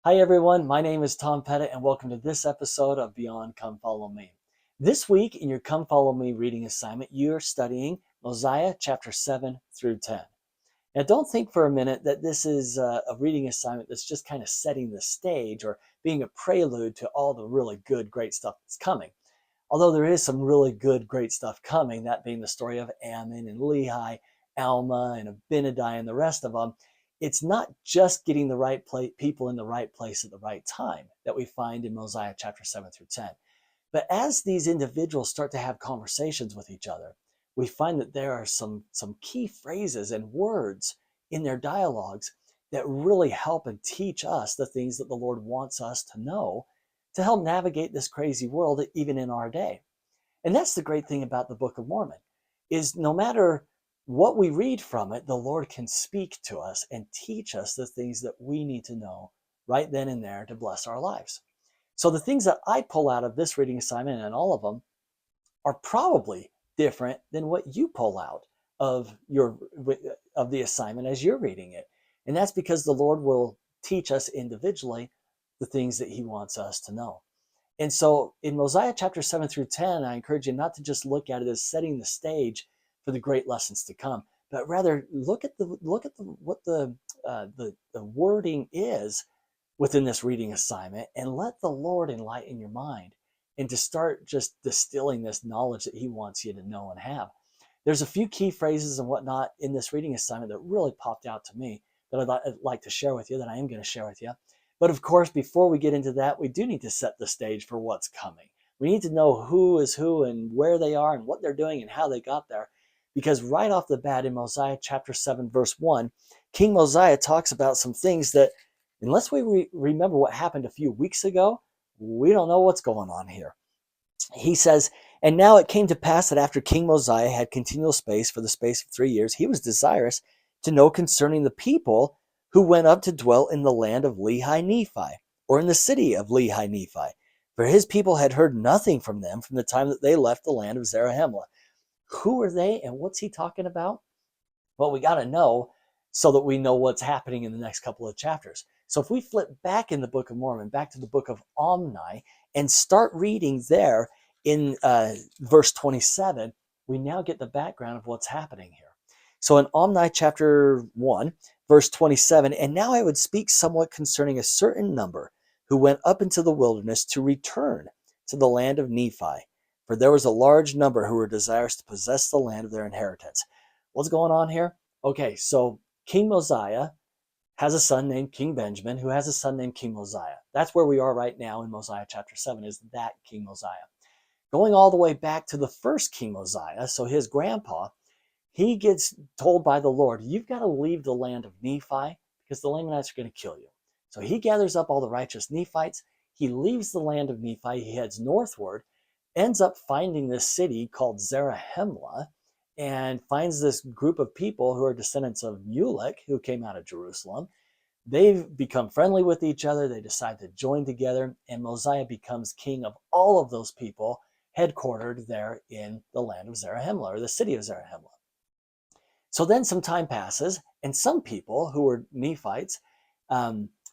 Hi everyone, my name is Tom Pettit and welcome to this episode of Beyond Come Follow Me. This week in your Come Follow Me reading assignment, you're studying Mosiah chapter 7 through 10. Now don't think for a minute that this is a reading assignment that's just kind of setting the stage or being a prelude to all the really good, great stuff that's coming. Although there is some really good, great stuff coming, that being the story of Ammon and Lehi, Alma and Abinadi and the rest of them, it's not just getting the right people in the right place at the right time that we find in Mosiah chapter 7 through 10. But as these individuals start to have conversations with each other, we find that there are some key phrases and words in their dialogues that really help and teach us the things that the Lord wants us to know to help navigate this crazy world even in our day. And that's the great thing about the Book of Mormon is no matter what we read from it, the Lord can speak to us and teach us the things that we need to know right then and there to bless our lives. So the things that I pull out of this reading assignment, and all of them, are probably different than what you pull out of the assignment as you're reading it. And that's because the Lord will teach us individually the things that he wants us to know. And so in Mosiah chapter 7 through 10, I encourage you not to just look at it as setting the stage for the great lessons to come, but rather look at what the wording is within this reading assignment and let the Lord enlighten your mind and to start just distilling this knowledge that he wants you to know and have. There's a few key phrases and whatnot in this reading assignment that really popped out to me that I'd like to share with you, that I am going to share with you. But of course, before we get into that, we do need to set the stage for what's coming. We need to know who is who and where they are and what they're doing and how they got there. Because right off the bat in Mosiah chapter 7, verse 1, King Mosiah talks about some things that, unless we remember what happened a few weeks ago, we don't know what's going on here. He says, "And now it came to pass that after King Mosiah had continual space for the space of 3 years, he was desirous to know concerning the people who went up to dwell in the land of Lehi Nephi, or in the city of Lehi Nephi. For his people had heard nothing from them from the time that they left the land of Zarahemla." Who are they and what's he talking about? Well, we got to know so that we know what's happening in the next couple of chapters. So if we flip back in the Book of Mormon, back to the book of Omni, and start reading there in verse 27, we now get the background of what's happening here. So in Omni chapter 1, verse 27, "And now I would speak somewhat concerning a certain number who went up into the wilderness to return to the land of Nephi. For there was a large number who were desirous to possess the land of their inheritance." What's going on here? Okay, so King Mosiah has a son named King Benjamin, who has a son named King Mosiah. That's where we are right now in Mosiah chapter 7, is that King Mosiah. Going all the way back to the first King Mosiah, so his grandpa, he gets told by the Lord, "You've got to leave the land of Nephi because the Lamanites are going to kill you." So he gathers up all the righteous Nephites. He leaves the land of Nephi. He heads northward, ends up finding this city called Zarahemla, and finds this group of people who are descendants of Mulek, who came out of Jerusalem. They've become friendly with each other. They decide to join together, and Mosiah becomes king of all of those people, headquartered there in the land of Zarahemla, or the city of Zarahemla. So then some time passes, and some people who were Nephites,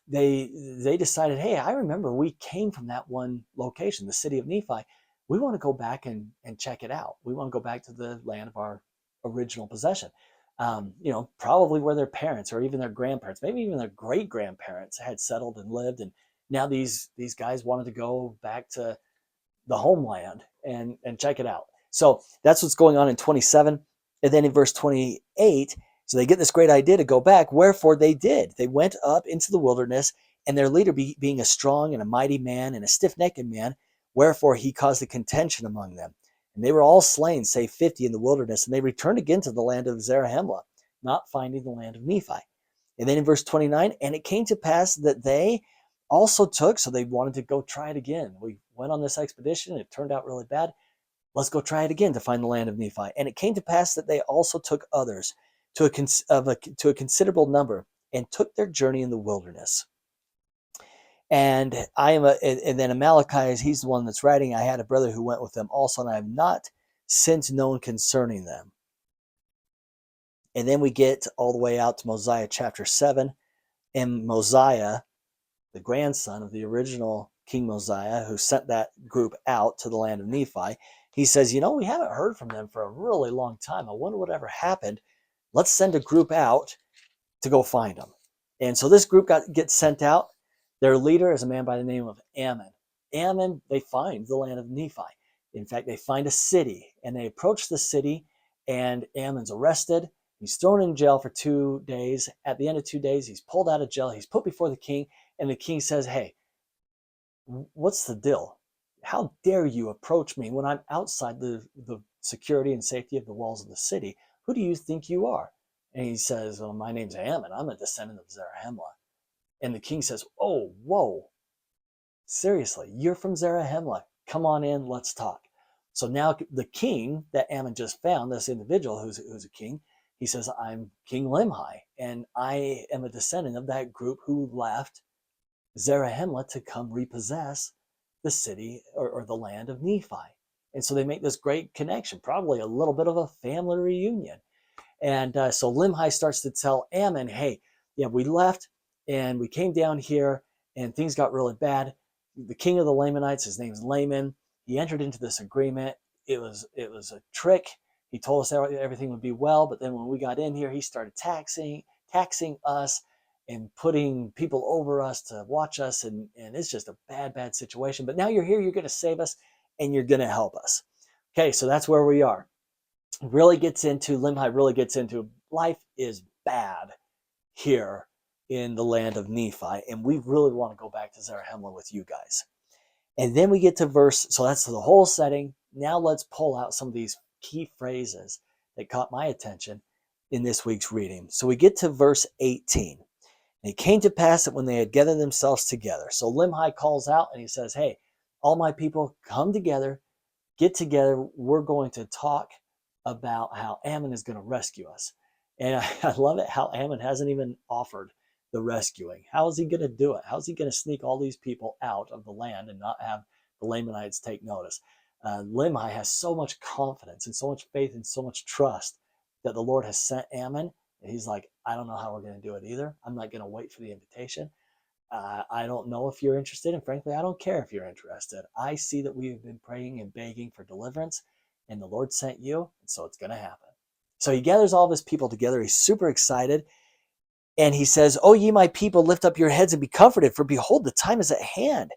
they decided, "Hey, I remember we came from that one location, the city of Nephi. We want to go back and check it out. We want to go back to the land of our original possession." Probably where their parents or even their grandparents, maybe even their great grandparents had settled and lived. And now these guys wanted to go back to the homeland and check it out. So that's what's going on in 27. And then in verse 28, so they get this great idea to go back. "Wherefore they did. They went up into the wilderness, and their leader being a strong and a mighty man and a stiff-necked man, wherefore he caused a contention among them. And they were all slain, save 50 in the wilderness. And they returned again to the land of Zarahemla, not finding the land of Nephi." And then in verse 29, "And it came to pass that they also took," so they wanted to go try it again. "We went on this expedition. It turned out really bad. Let's go try it again to find the land of Nephi. And it came to pass that they also took others to a considerable number and took their journey in the wilderness." And then Amalekite, he's the one that's writing, "I had a brother who went with them also, and I have not since known concerning them." And then we get all the way out to Mosiah chapter 7, and Mosiah the grandson of the original King Mosiah, who sent that group out to the land of Nephi, he says, we haven't heard from them for a really long time. I wonder whatever happened. Let's send a group out to go find them. And so this group gets sent out. Their leader is a man by the name of Ammon. Ammon, they find the land of Nephi. In fact, they find a city, and they approach the city, and Ammon's arrested. He's thrown in jail for 2 days. At the end of 2 days, he's pulled out of jail. He's put before the king, and the king says, hey, what's the deal? How dare you approach me when I'm outside the security and safety of the walls of the city? Who do you think you are? And he says, well, my name's Ammon. I'm a descendant of Zarahemla. And the king says, oh, whoa, seriously, you're from Zarahemla. Come on in, let's talk. So now the king that Ammon just found, this individual who's a king, he says, I'm King Limhi, and I am a descendant of that group who left Zarahemla to come repossess the city or the land of Nephi. And so they make this great connection, probably a little bit of a family reunion. And so Limhi starts to tell Ammon, hey, yeah, we left and we came down here and things got really bad. The king of the Lamanites, his name's Laman, he entered into this agreement. It was a trick. He told us everything would be well, but then when we got in here, he started taxing us and putting people over us to watch us, and it's just a bad situation. But now you're here, you're going to save us, and you're going to help us. Okay, so that's where we are. Limhi really gets into life is bad here in the land of Nephi, and we really want to go back to Zarahemla with you guys. And then we get to so that's the whole setting. Now let's pull out some of these key phrases that caught my attention in this week's reading. So we get to verse 18. And it came to pass that when they had gathered themselves together, so Limhi calls out and he says, hey, all my people, come together, get together. We're going to talk about how Ammon is going to rescue us. And I love it how Ammon hasn't even offered the rescuing. How is he going to do it? How is he going to sneak all these people out of the land and not have the Lamanites take notice? Limhi has so much confidence and so much faith and so much trust that the Lord has sent Ammon. And he's like, I don't know how we're going to do it either. I'm not going to wait for the invitation. I don't know if you're interested, and frankly, I don't care if you're interested. I see that we have been praying and begging for deliverance, and the Lord sent you, and so it's going to happen. So he gathers all of his people together. He's super excited, and he says, O ye my people, lift up your heads and be comforted, for behold, the time is at hand,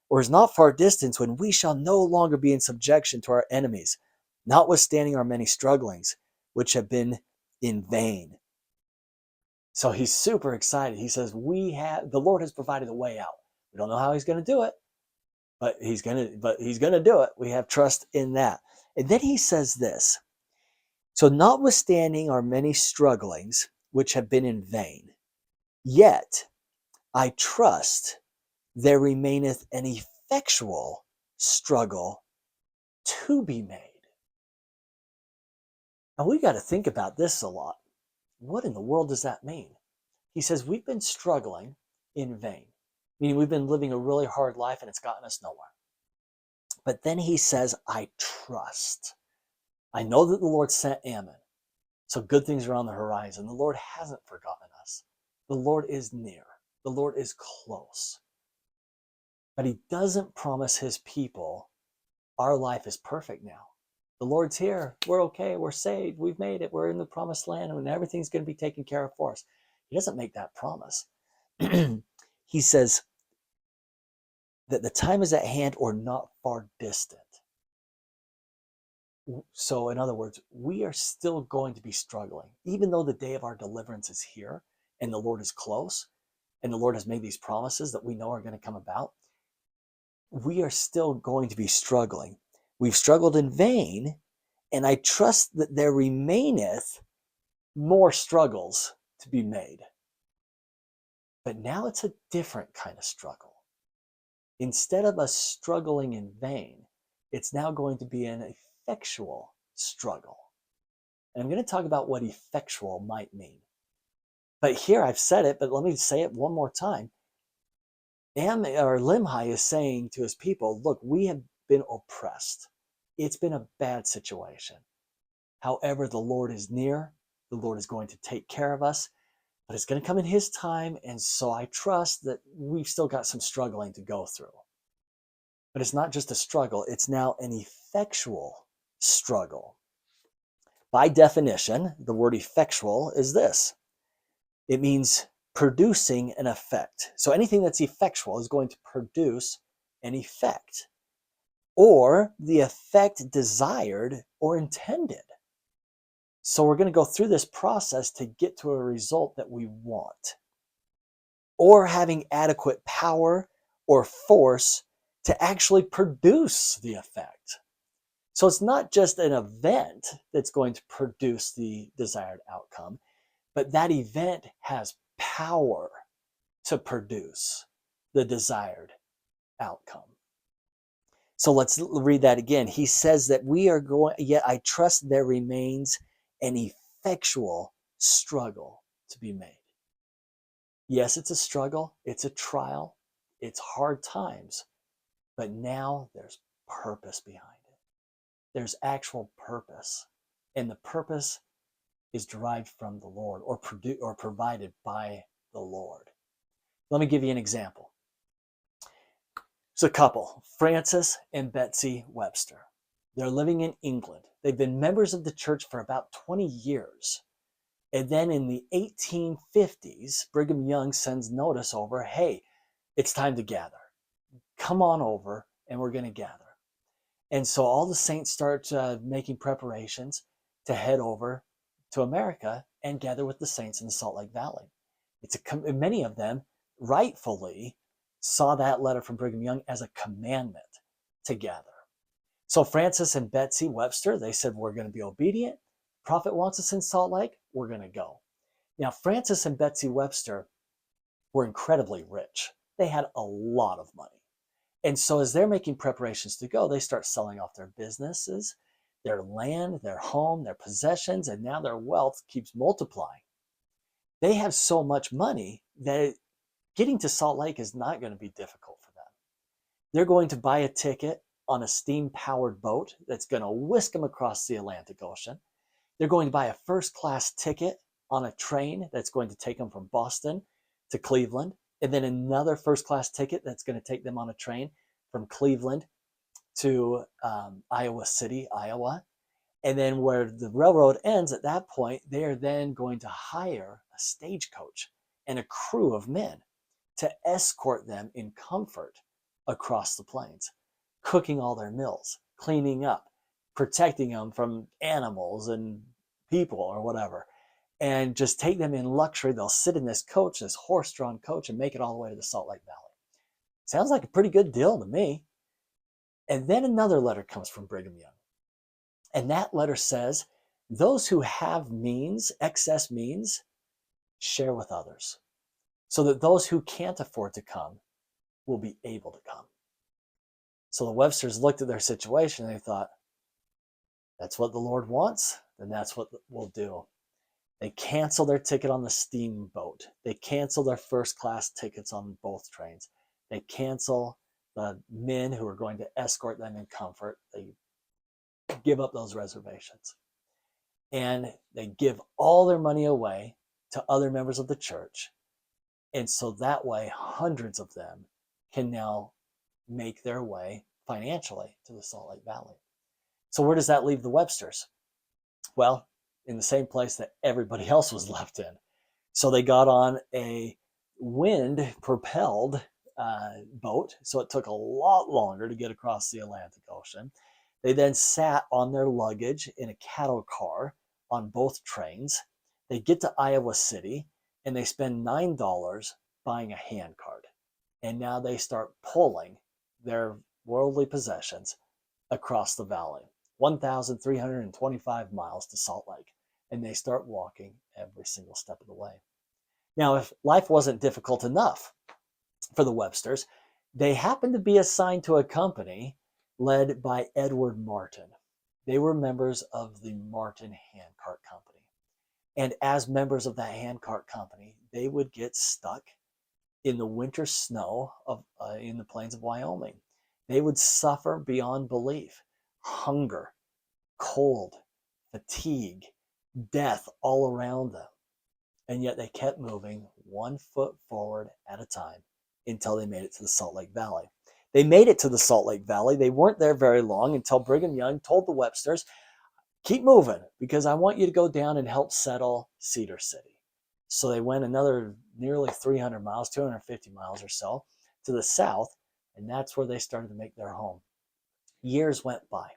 or is not far distant, when we shall no longer be in subjection to our enemies, notwithstanding our many strugglings, which have been in vain. So he's super excited. He says, the Lord has provided a way out. We don't know how he's going to do it, but he's going to do it. We have trust in that. And then he says this, so notwithstanding our many strugglings, which have been in vain, yet I trust there remaineth an effectual struggle to be made. Now we got to think about this a lot. What in the world does that mean? He says we've been struggling in vain, meaning we've been living a really hard life and it's gotten us nowhere. But then he says, I trust. I know that the Lord sent Ammon, so good things are on the horizon. The Lord hasn't forgotten us. The Lord is near. The Lord is close. But he doesn't promise his people our life is perfect now. The Lord's here. We're okay. We're saved. We've made it. We're in the promised land and everything's going to be taken care of for us. He doesn't make that promise. He says that the time is at hand or not far distant. So in other words, we are still going to be struggling. Even though the day of our deliverance is here and the Lord is close and the Lord has made these promises that we know are going to come about, we are still going to be struggling. We've struggled in vain, and I trust that there remaineth more struggles to be made. But now it's a different kind of struggle. Instead of us struggling in vain, it's now going to be an effectual struggle. And I'm going to talk about what effectual might mean. But here I've said it, but let me say it one more time. Limhi is saying to his people, look, we have been oppressed. It's been a bad situation. However, the Lord is near. The Lord is going to take care of us. but it's going to come in his time. And so I trust that we've still got some struggling to go through. But it's not just a struggle, it's now an effectual struggle. By definition, the word effectual is this: it means producing an effect. So anything that's effectual is going to produce an effect, or the effect desired or intended. So we're going to go through this process to get to a result that we want, or having adequate power or force to actually produce the effect. So it's not just an event that's going to produce the desired outcome, but that event has power to produce the desired outcome. So let's read that again. He says that we are going, yet I trust there remains an effectual struggle to be made. Yes, it's a struggle, it's a trial, it's hard times, but now there's purpose behind it. There's actual purpose, and the purpose is derived from the Lord, or provided by the Lord. Let me give you an example. It's a couple, Francis and Betsy Webster. They're living in England. They've been members of the church for about 20 years. And then in the 1850s, Brigham Young sends notice over, hey, it's time to gather. Come on over and we're going to gather. And so all the saints start making preparations to head over to America and gather with the saints in the Salt Lake Valley. Many of them rightfully saw that letter from Brigham Young as a commandment to gather. So Francis and Betsy Webster, they said, we're going to be obedient. Prophet wants us in Salt Lake, we're going to go. Now, Francis and Betsy Webster were incredibly rich. They had a lot of money. And so as they're making preparations to go, they start selling off their businesses, their land, their home, their possessions, and now their wealth keeps multiplying. They have so much money that getting to Salt Lake is not going to be difficult for them. They're going to buy a ticket on a steam-powered boat that's going to whisk them across the Atlantic Ocean. They're going to buy a first-class ticket on a train that's going to take them from Boston to Cleveland, and then another first-class ticket that's going to take them on a train from Cleveland to Iowa City, Iowa. And then where the railroad ends at that point, they are then going to hire a stagecoach and a crew of men to escort them in comfort across the plains, cooking all their meals, cleaning up, protecting them from animals and people or whatever, and just take them in luxury. They'll sit in this coach, this horse-drawn coach, and make it all the way to the Salt Lake Valley. Sounds like a pretty good deal to me. And then another letter comes from Brigham Young. And that letter says, those who have means, excess means, share with others, so that those who can't afford to come will be able to come. So the Websters looked at their situation and they thought, that's what the Lord wants, then that's what we'll do. They cancel their ticket on the steamboat. They cancel their first class tickets on both trains. They cancel the men who are going to escort them in comfort. They give up those reservations. And they give all their money away to other members of the church. And so that way, hundreds of them can now make their way financially to the Salt Lake Valley. So where does that leave the Websters? Well, in the same place that everybody else was left in. So they got on a wind-propelled boat, so it took a lot longer to get across the Atlantic Ocean. They then sat on their luggage in a cattle car on both trains. They get to Iowa City, and they spend $9 buying a handcart. And now they start pulling their worldly possessions across the valley, 1,325 miles to Salt Lake. And they start walking every single step of the way. Now, if life wasn't difficult enough for the Websters, they happened to be assigned to a company led by Edward Martin. They were members of the Martin Handcart Company. And as members of that handcart company, they would get stuck in the winter snow in the plains of Wyoming. They would suffer beyond belief, hunger, cold, fatigue, death all around them. And yet they kept moving 1 foot forward at a time until they made it to the Salt Lake Valley. They made it to the Salt Lake Valley. They weren't there very long until Brigham Young told the Websters, keep moving because I want you to go down and help settle Cedar City. So they went another nearly 300 miles, 250 miles or so to the south, and that's where they started to make their home. Years went by.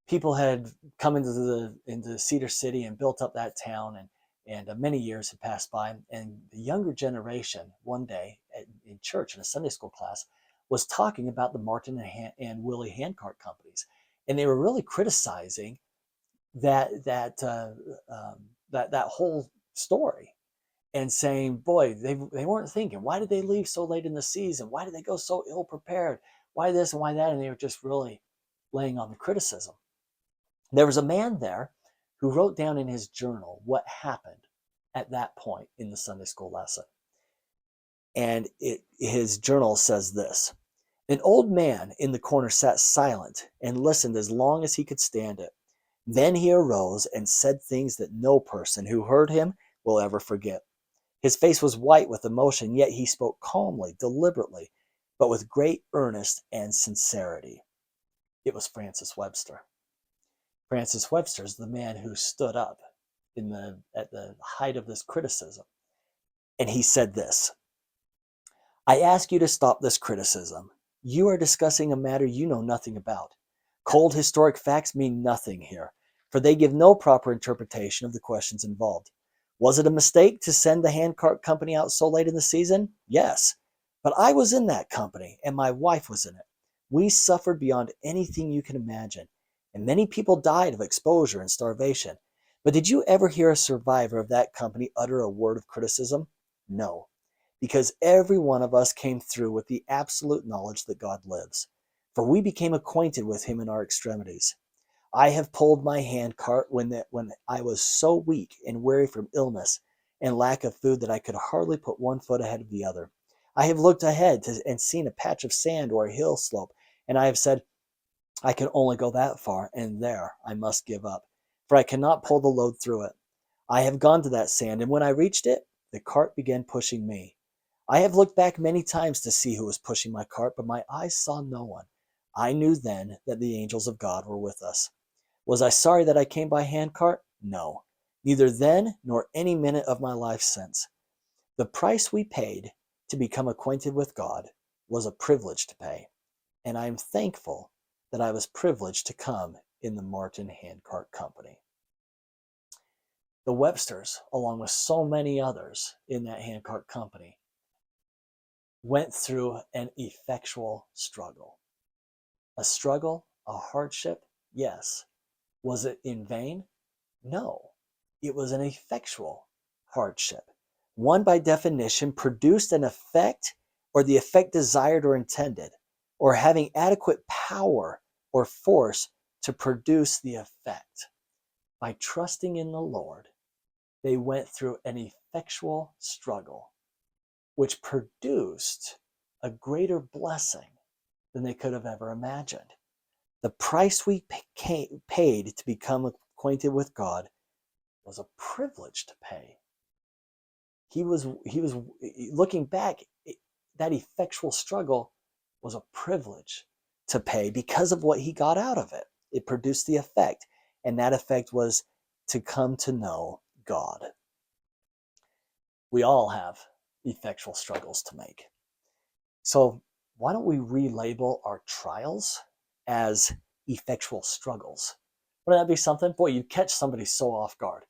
People had come into Cedar City and built up that town, and many years had passed by. And the younger generation, one day in church in a Sunday school class, was talking about the Martin and Willie handcart companies, and they were really criticizing that whole story and saying, boy, they weren't thinking, why did they leave so late in the season? Why did they go so ill prepared? Why this and why that? And they were just really laying on the criticism. There was a man there who wrote down in his journal what happened at that point in the Sunday school lesson. And his journal says this: an old man in the corner sat silent and listened as long as he could stand it. Then he arose and said things that no person who heard him will ever forget. His face was white with emotion, yet he spoke calmly, deliberately, but with great earnest and sincerity. It was Francis Webster. Francis Webster is the man who stood up at the height of this criticism. And he said this: I ask you to stop this criticism. You are discussing a matter you know nothing about. Cold historic facts mean nothing here, for they give no proper interpretation of the questions involved. Was it a mistake to send the handcart company out so late in the season? Yes. But I was in that company, and my wife was in it. We suffered beyond anything you can imagine, and many people died of exposure and starvation. But did you ever hear a survivor of that company utter a word of criticism? No, because every one of us came through with the absolute knowledge that God lives, for we became acquainted with him in our extremities. I have pulled my handcart when I was so weak and weary from illness and lack of food that I could hardly put 1 foot ahead of the other. I have looked ahead and seen a patch of sand or a hill slope, and I have said, I can only go that far, and there I must give up, for I cannot pull the load through it. I have gone to that sand, and when I reached it, the cart began pushing me. I have looked back many times to see who was pushing my cart, but my eyes saw no one. I knew then that the angels of God were with us. Was I sorry that I came by handcart? No, neither then nor any minute of my life since. The price we paid to become acquainted with God was a privilege to pay, and I am thankful that I was privileged to come in the Martin Handcart Company. The Websters, along with so many others in that handcart company, went through an effectual struggle. A struggle, a hardship, yes. Was it in vain? No. It was an effectual hardship. One, by definition, produced an effect or the effect desired or intended, or having adequate power or force to produce the effect. By trusting in the Lord, they went through an effectual struggle, which produced a greater blessing than they could have ever imagined. The price we paid to become acquainted with God was a privilege to pay. He was looking back, that effectual struggle was a privilege to pay because of what he got out of it. It produced the effect, and that effect was to come to know God. We all have effectual struggles to make. So why don't we relabel our trials as effectual struggles? Wouldn't that be something? Boy, you'd catch somebody so off guard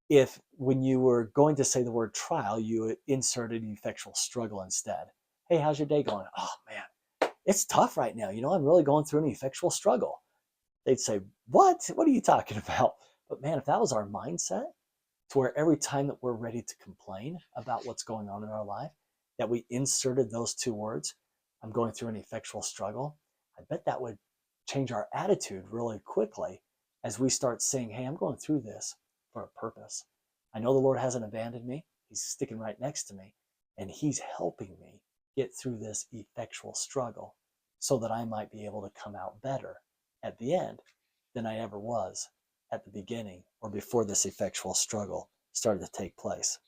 if when you were going to say the word trial, you inserted effectual struggle instead. Hey, how's your day going? Oh man, it's tough right now. I'm really going through an effectual struggle. They'd say, what? What are you talking about? But man, if that was our mindset, to where every time that we're ready to complain about what's going on in our life, that we inserted those two words, I'm going through an effectual struggle, I bet that would change our attitude really quickly as we start saying, hey, I'm going through this for a purpose. I know the Lord hasn't abandoned me. He's sticking right next to me, and he's helping me get through this effectual struggle so that I might be able to come out better at the end than I ever was at the beginning or before this effectual struggle started to take place.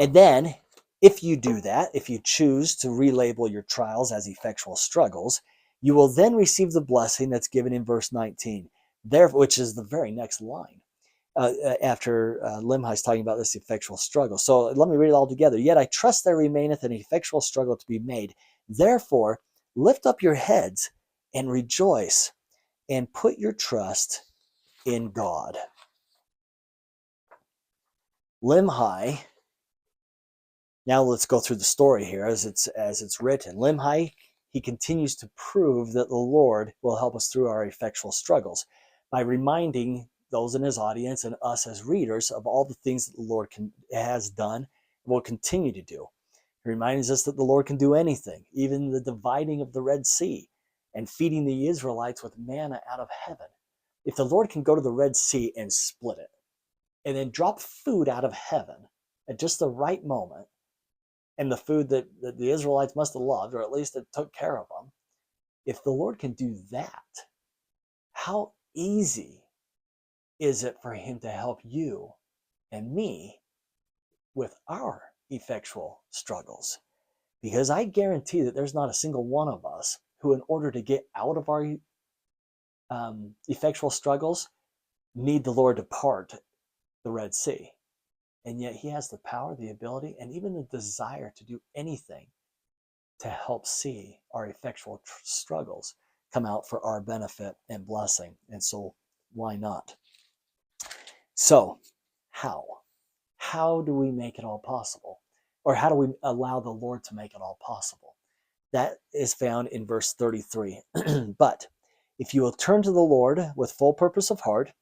And then, if you do that, if you choose to relabel your trials as effectual struggles, you will then receive the blessing that's given in verse 19, there, which is the very next line after Limhi's talking about this effectual struggle. So let me read it all together. Yet I trust there remaineth an effectual struggle to be made. Therefore, lift up your heads and rejoice and put your trust in God. Limhi, now let's go through the story here as it's written. Limhi, he continues to prove that the Lord will help us through our effectual struggles by reminding those in his audience and us as readers of all the things that the Lord has done and will continue to do. He reminds us that the Lord can do anything, even the dividing of the Red Sea and feeding the Israelites with manna out of heaven. If the Lord can go to the Red Sea and split it, and then drop food out of heaven at just the right moment, and the food that the Israelites must have loved, or at least it took care of them, if the Lord can do that, how easy is it for him to help you and me with our effectual struggles? Because I guarantee that there's not a single one of us who, in order to get out of our effectual struggles, need the Lord to part the Red Sea. And yet he has the power, the ability, and even the desire to do anything to help see our effectual struggles come out for our benefit and blessing. And so why not? So how? How do we make it all possible? Or how do we allow the Lord to make it all possible? That is found in verse 33. But if you will turn to the Lord with full purpose of heart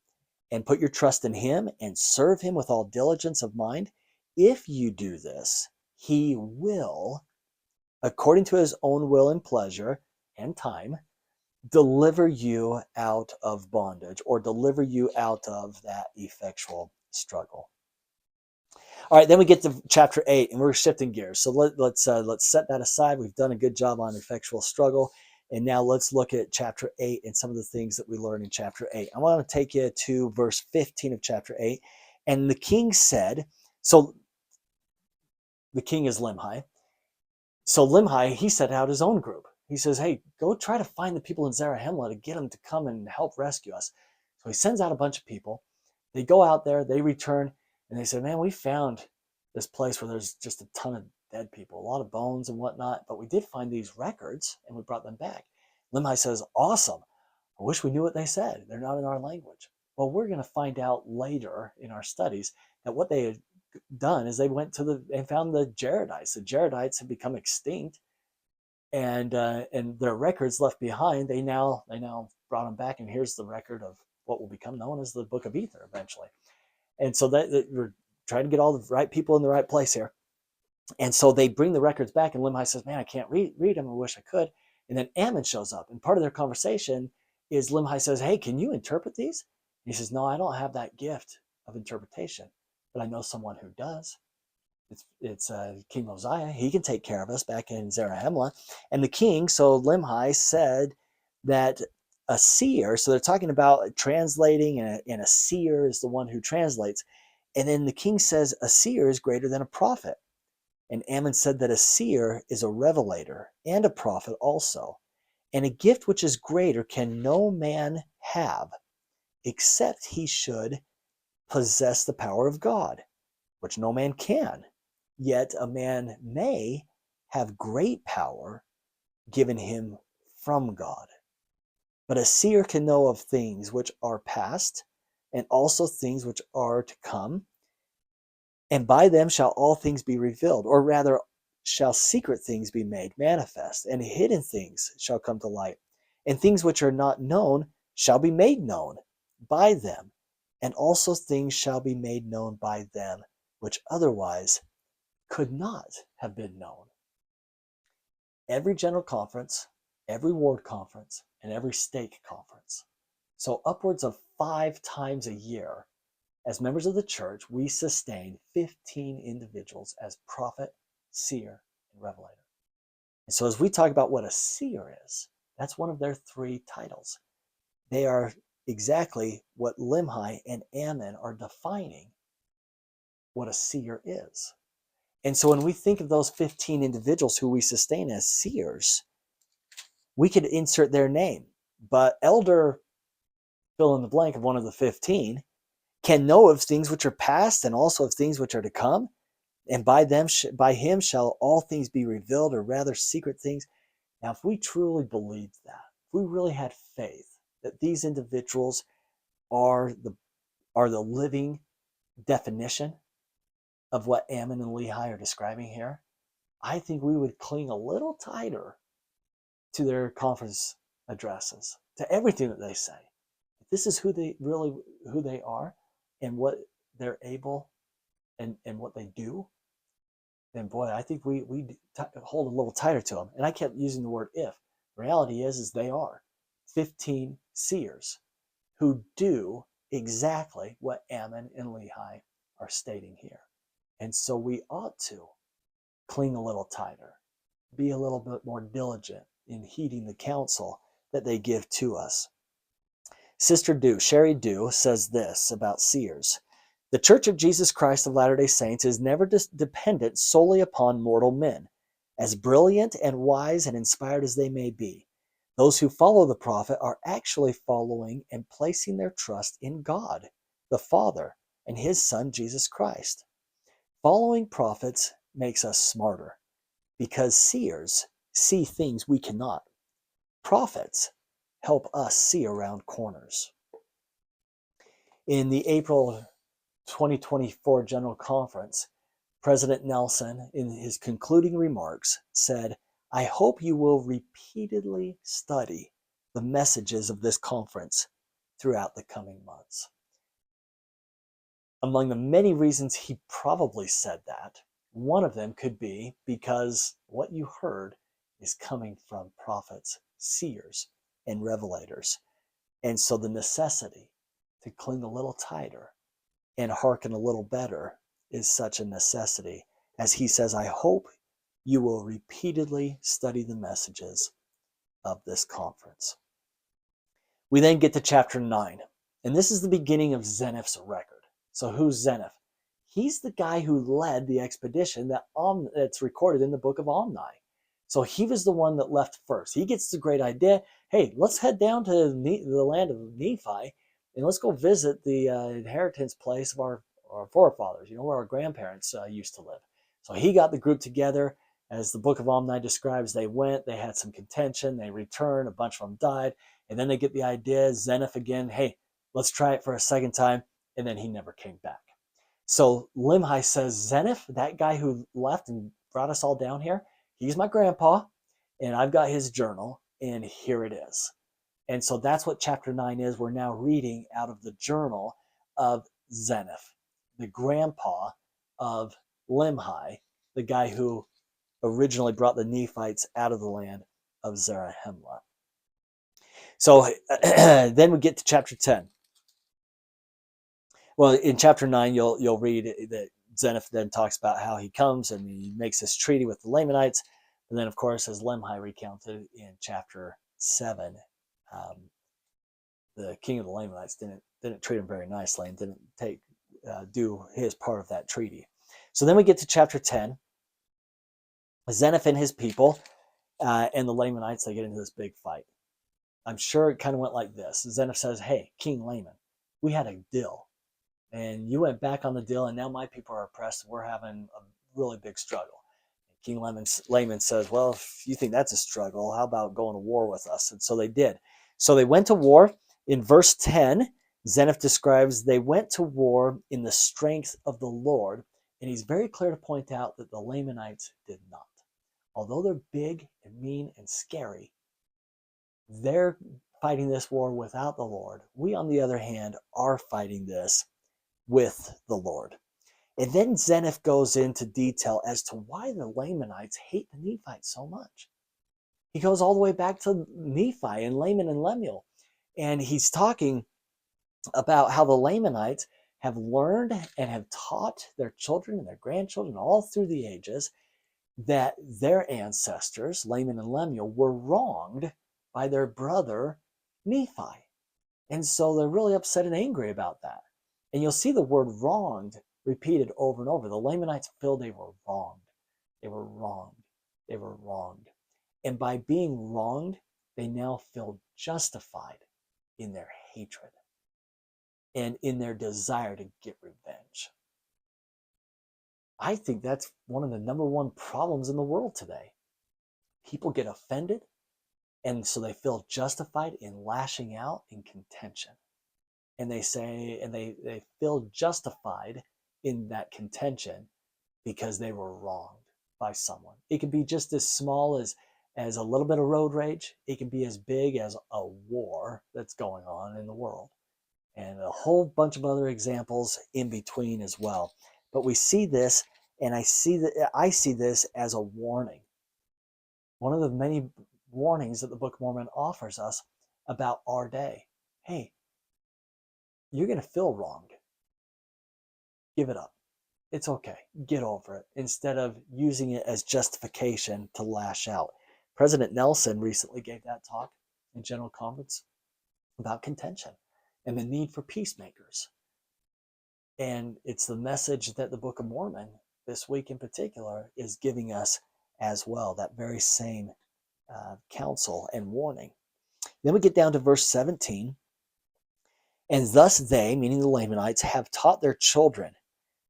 and put your trust in him and serve him with all diligence of mind, if you do this, he will, according to his own will and pleasure and time, deliver you out of bondage or deliver you out of that effectual struggle. All right, then we get to chapter 8, and we're shifting gears. So let's set that aside. We've done a good job on effectual struggle, and now let's look at chapter 8 and some of the things that we learn in chapter 8. I want to take you to verse 15 of chapter 8. And the king said, so the king is Limhi. So Limhi, he set out his own group. He says, hey, go try to find the people in Zarahemla to get them to come and help rescue us. So he sends out a bunch of people. They go out there, they return, and they say, man, we found this place where there's just a ton of dead people, a lot of bones and whatnot, but we did find these records and we brought them back. Limhi says, awesome. I wish we knew what they said. They're not in our language. Well, we're going to find out later in our studies that what they had done is they went to and found the Jaredites. The Jaredites had become extinct, and their records left behind. They now brought them back, and here's the record of what will become known as the Book of Ether eventually. And so that we're trying to get all the right people in the right place here. And so they bring the records back, and Limhi says, man, I can't read them. I wish I could. And then Ammon shows up, and part of their conversation is Limhi says, hey, can you interpret these? And he says, no, I don't have that gift of interpretation, but I know someone who does. It's King Mosiah. He can take care of us back in Zarahemla. And the king, so Limhi said that a seer, so they're talking about translating, and a seer is the one who translates. And then the king says a seer is greater than a prophet. And Ammon said that a seer is a revelator and a prophet also. And a gift which is greater can no man have, except he should possess the power of God, which no man can. Yet a man may have great power given him from God. But a seer can know of things which are past, and also things which are to come. And by them shall all things be revealed, or rather shall secret things be made manifest, and hidden things shall come to light. And things which are not known shall be made known by them, and also things shall be made known by them which otherwise could not have been known. Every general conference, every ward conference, and every stake conference. So upwards of 5 times a year, as members of the church, we sustain 15 individuals as prophet, seer, and revelator. And so as we talk about what a seer is, that's one of their 3 titles. They are exactly what Limhi and Ammon are defining what a seer is. And so when we think of those 15 individuals who we sustain as seers, we could insert their name. But elder, fill in the blank of one of the 15, can know of things which are past and also of things which are to come. And by him shall all things be revealed, or rather secret things. Now, if we truly believed that, if we really had faith that these individuals are the living definition of what Ammon and Lehi are describing here, I think we would cling a little tighter to their conference addresses, to everything that they say. If this is who they are and what they're able and what they do, then boy, I think we hold a little tighter to them. And I kept using the word if. The reality is they are 15 seers who do exactly what Ammon and Lehi are stating here. And so we ought to cling a little tighter, be a little bit more diligent in heeding the counsel that they give to us. Sister Sherry Dew, says this about seers. The Church of Jesus Christ of Latter-day Saints is never dependent solely upon mortal men, as brilliant and wise and inspired as they may be. Those who follow the prophet are actually following and placing their trust in God, the Father, and his Son, Jesus Christ. Following prophets makes us smarter, because seers see things we cannot. Prophets help us see around corners. In the April 2024 General Conference, President Nelson, in his concluding remarks, said, "I hope you will repeatedly study the messages of this conference throughout the coming months." Among the many reasons he probably said that, one of them could be because what you heard is coming from prophets, seers, and revelators. And so the necessity to cling a little tighter and hearken a little better is such a necessity. As he says, I hope you will repeatedly study the messages of this conference. We then get to chapter 9, and this is the beginning of Zeniff's record. So who's Zeniff? He's the guy who led the expedition that's recorded in the book of Omni. So he was the one that left first. He gets the great idea, hey, let's head down to the land of Nephi, and let's go visit the inheritance place of our forefathers, where our grandparents used to live. So he got the group together. As the book of Omni describes, they went, they had some contention, they returned, a bunch of them died, and then they get the idea, Zeniff again, hey, let's try it for a second time, and then he never came back. So Limhi says, Zeniff, that guy who left and brought us all down here, he's my grandpa, and I've got his journal, and here it is. And so that's what chapter 9 is. We're now reading out of the journal of Zeniff, the grandpa of Limhi, the guy who originally brought the Nephites out of the land of Zarahemla. So then we get to chapter 10. Well, in chapter 9, you'll read that Zeniff then talks about how he comes and he makes this treaty with the Lamanites. And then, of course, as Limhi recounted in chapter 7, the king of the Lamanites didn't treat him very nicely and didn't do his part of that treaty. So then we get to chapter 10. Zeniff and his people and the Lamanites, they get into this big fight. I'm sure it kind of went like this. Zeniff says, hey, King Laman, we had a deal. And you went back on the deal, and now my people are oppressed, and we're having a really big struggle. And King Laman says, well, if you think that's a struggle, how about going to war with us? And so they did. So they went to war. In verse 10, Zeniff describes they went to war in the strength of the Lord, and he's very clear to point out that the Lamanites did not. Although they're big and mean and scary, they're fighting this war without the Lord. We, on the other hand, are fighting this with the Lord. And then Zeniff goes into detail as to why the Lamanites hate the Nephites so much. He goes all the way back to Nephi and Laman and Lemuel. And he's talking about how the Lamanites have learned and have taught their children and their grandchildren all through the ages that their ancestors, Laman and Lemuel, were wronged by their brother Nephi. And so they're really upset and angry about that. And you'll see the word wronged repeated over and over. The Lamanites feel they were wronged. They were wronged. They were wronged. And by being wronged, they now feel justified in their hatred and in their desire to get revenge. I think that's one of the number one problems in the world today. People get offended, and so they feel justified in lashing out in contention. And they say, and they feel justified in that contention because they were wronged by someone. It can be just as small as a little bit of road rage. It can be as big as a war that's going on in the world. And a whole bunch of other examples in between as well. But we see this, and I see this as a warning. One of the many warnings that the Book of Mormon offers us about our day. Hey, you're going to feel wronged. Give it up. It's okay. Get over it, instead of using it as justification to lash out. President Nelson recently gave that talk in General Conference about contention and the need for peacemakers. And it's the message that the Book of Mormon, this week in particular, is giving us as well, that very same counsel and warning. Then we get down to verse 17. And thus they, meaning the Lamanites, have taught their children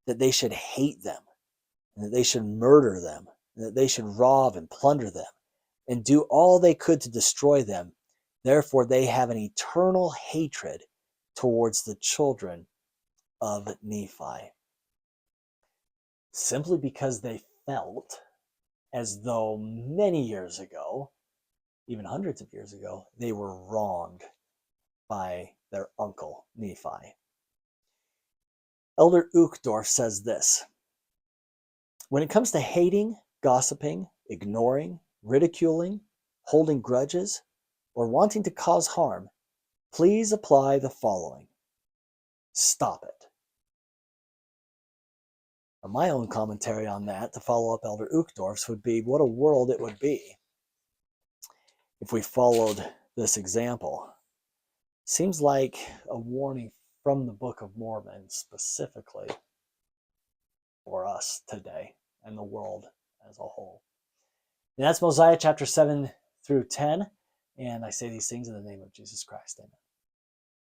that they should hate them, and that they should murder them, and that they should rob and plunder them, and do all they could to destroy them. Therefore they have an eternal hatred towards the children of Nephi. Simply because they felt as though many years ago, even hundreds of years ago, they were wronged by their uncle Nephi. Elder Uchtdorf says this: when it comes to hating, gossiping, ignoring, ridiculing, holding grudges, or wanting to cause harm, please apply the following. Stop it. Now, my own commentary on that, to follow up Elder Uchtdorf's, would be what a world it would be if we followed this example. Seems like a warning from the Book of Mormon specifically for us today and the world as a whole. And that's Mosiah chapter 7 through 10. And I say these things in the name of Jesus Christ. Amen.